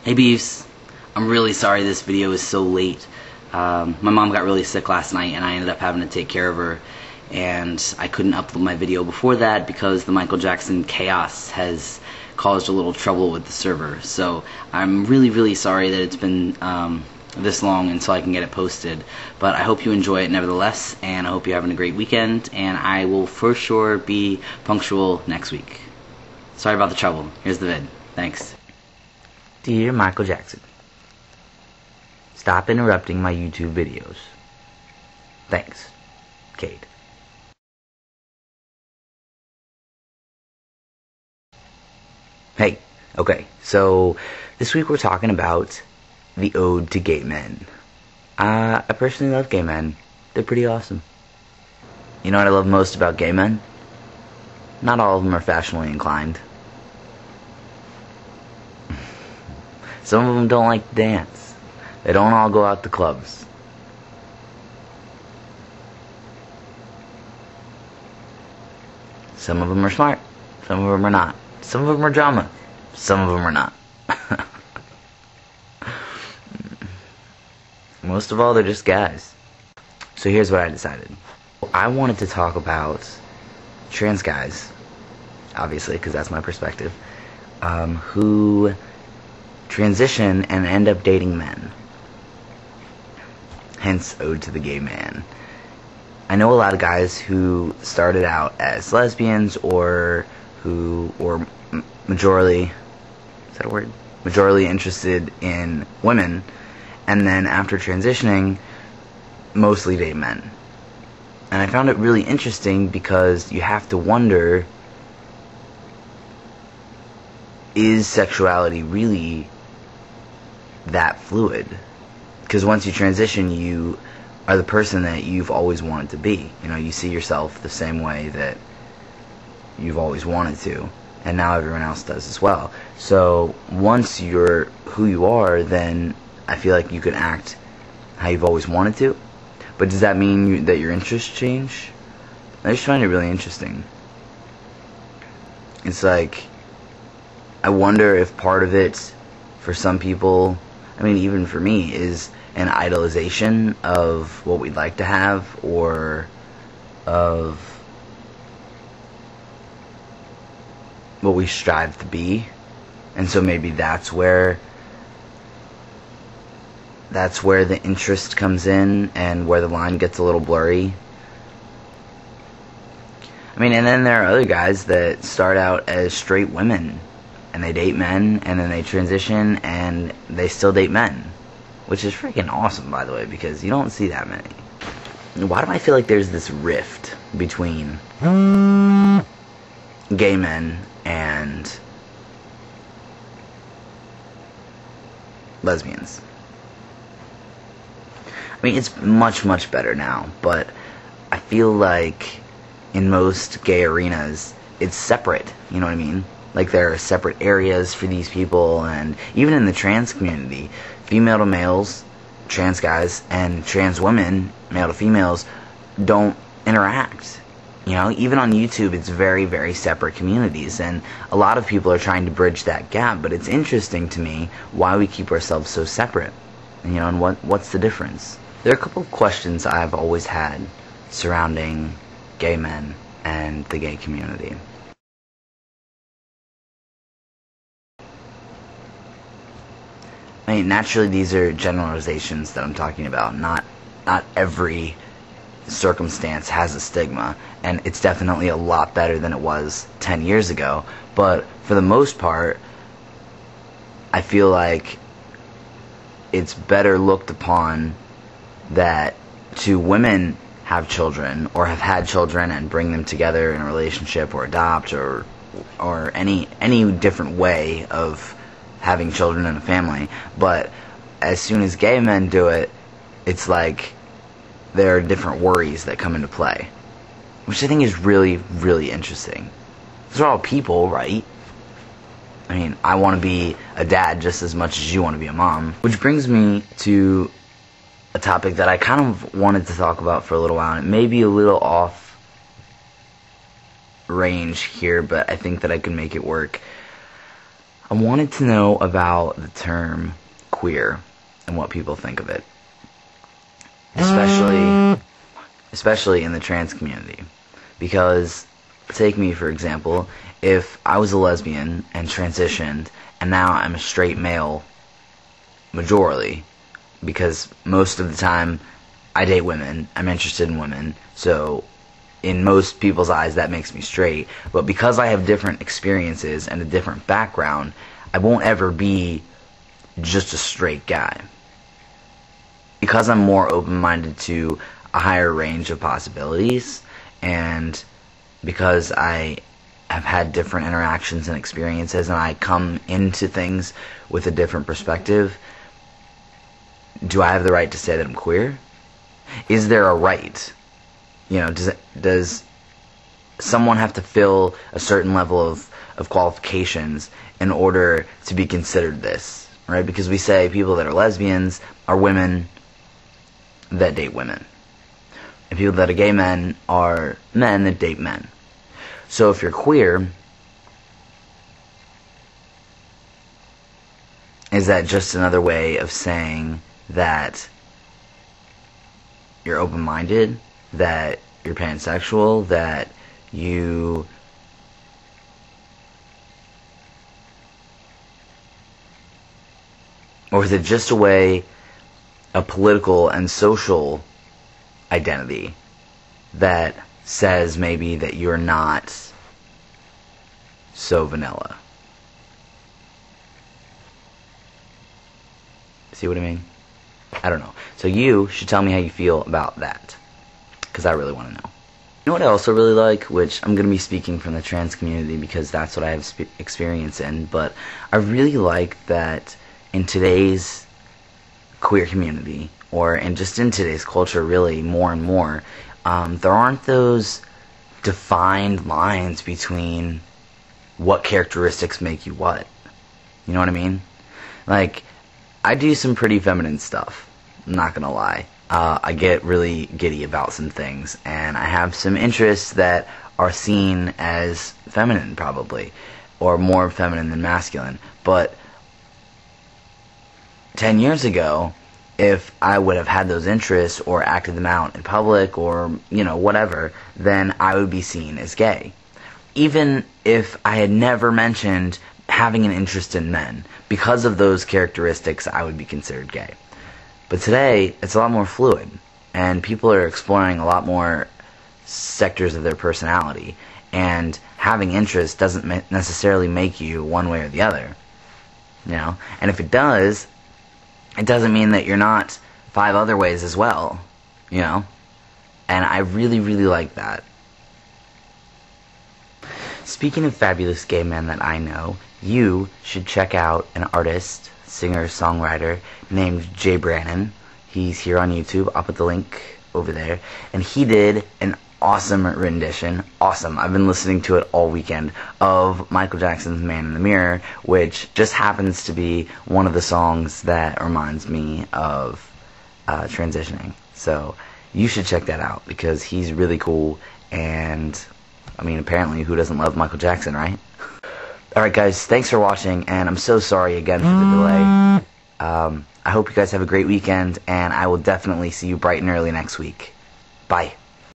Hey Beeves, I'm really sorry this video is so late. My mom got really sick last night and I ended up having to take care of her, and I couldn't upload my video before that because the Michael Jackson chaos has caused a little trouble with the server. So I'm really sorry that it's been this long until I can get it posted, but I hope you enjoy it nevertheless, and I hope you're having a great weekend, and I will for sure be punctual next week. Sorry about the trouble. Here's the vid. Thanks. Dear Michael Jackson, stop interrupting my YouTube videos. Thanks, Kate. Hey, okay, so this week we're talking about the Ode to Gay Men. I personally love gay men. They're pretty awesome. You know what I love most about gay men? Not all of them are fashionably inclined. Some of them don't like to dance. They don't all go out to clubs. Some of them are smart. Some of them are not. Some of them are drama. Some of them are not. Most of all, they're just guys. So here's what I decided. I wanted to talk about trans guys, obviously, because that's my perspective, who transition and end up dating men. Hence, Ode to the Gay Man. I know a lot of guys who started out as lesbians or majorly, is that a word? Majorly interested in women, and then after transitioning, mostly date men. And I found it really interesting because you have to wonder, is sexuality really that fluid? Because once you transition, you are the person that you've always wanted to be. You know, you see yourself the same way that you've always wanted to, and now everyone else does as well. So once you're who you are, then I feel like you can act how you've always wanted to. But does that mean that your interests change? I just find it really interesting. It's like, I wonder if part of it, for some people, I mean even for me, is an idolization of what we'd like to have, or of what we strive to be. And so maybe that's where the interest comes in, and where the line gets a little blurry. I mean, and then there are other guys that start out as straight women, and they date men, and then they transition, and they still date men. Which is freaking awesome, by the way, because you don't see that many. Why do I feel like there's this rift between gay men and lesbians? I mean, it's much better now, but I feel like in most gay arenas, it's separate, you know what I mean? Like, there are separate areas for these people, and even in the trans community, female to males, trans guys, and trans women, male to females, don't interact. You know, even on YouTube, it's very separate communities, and a lot of people are trying to bridge that gap, but it's interesting to me why we keep ourselves so separate. And, you know, and what's the difference? There are a couple of questions I've always had surrounding gay men and the gay community. I mean, naturally, these are generalizations that I'm talking about. Not every circumstance has a stigma, and it's definitely a lot better than it was 10 years ago. But for the most part, I feel like it's better looked upon that two women have children, or have had children, and bring them together in a relationship, or adopt, or any different way of having children in a family. But as soon as gay men do it, it's like there are different worries that come into play, which I think is really interesting. These are all people, right? I mean, I want to be a dad just as much as you want to be a mom. Which brings me to a topic that I kind of wanted to talk about for a little while, and it may be a little off range here, but I think that I can make it work. I wanted to know about the term queer and what people think of it, especially in the trans community. Because, take me for example, if I was a lesbian and transitioned and now I'm a straight male majorly, because most of the time I date women, I'm interested in women, so in most people's eyes that makes me straight. But because I have different experiences and a different background, I won't ever be just a straight guy. Because I'm more open-minded to a higher range of possibilities, and because I have had different interactions and experiences, and I come into things with a different perspective, do I have the right to say that I'm queer? Is there a right? You know, does someone have to fill a certain level of qualifications in order to be considered this, right? Because we say people that are lesbians are women that date women, and people that are gay men are men that date men. So if you're queer, is that just another way of saying that you're open-minded, that you're pansexual, that you or is it just a way, a political and social identity that says maybe that you're not so vanilla? See what I mean? I don't know. So you should tell me how you feel about that, because I really want to know. You know what I also really like, which I'm going to be speaking from the trans community because that's what I have experience in, but I really like that in today's queer community, or in just in today's culture really more and more, there aren't those defined lines between what characteristics make you what. You know what I mean? Like, I do some pretty feminine stuff, I'm not gonna lie. I get really giddy about some things, and I have some interests that are seen as feminine probably, or more feminine than masculine. But 10 years ago, if I would have had those interests or acted them out in public or, you know, whatever, then I would be seen as gay. Even if I had never mentioned having an interest in men, because of those characteristics, I would be considered gay. But today, it's a lot more fluid, and people are exploring a lot more sectors of their personality, and having interest doesn't necessarily make you one way or the other, you know? And if it does, it doesn't mean that you're not 5 other ways as well, you know? And I really, really like that. Speaking of fabulous gay men that I know, you should check out an artist, singer, songwriter named Jay Brannon. He's here on YouTube. I'll put the link over there. And he did an awesome rendition, awesome, I've been listening to it all weekend, of Michael Jackson's Man in the Mirror, which just happens to be one of the songs that reminds me of transitioning. So you should check that out, because he's really cool, and I mean, apparently, who doesn't love Michael Jackson, right? Alright guys, thanks for watching, and I'm so sorry again for the delay. I hope you guys have a great weekend, and I will definitely see you bright and early next week. Bye.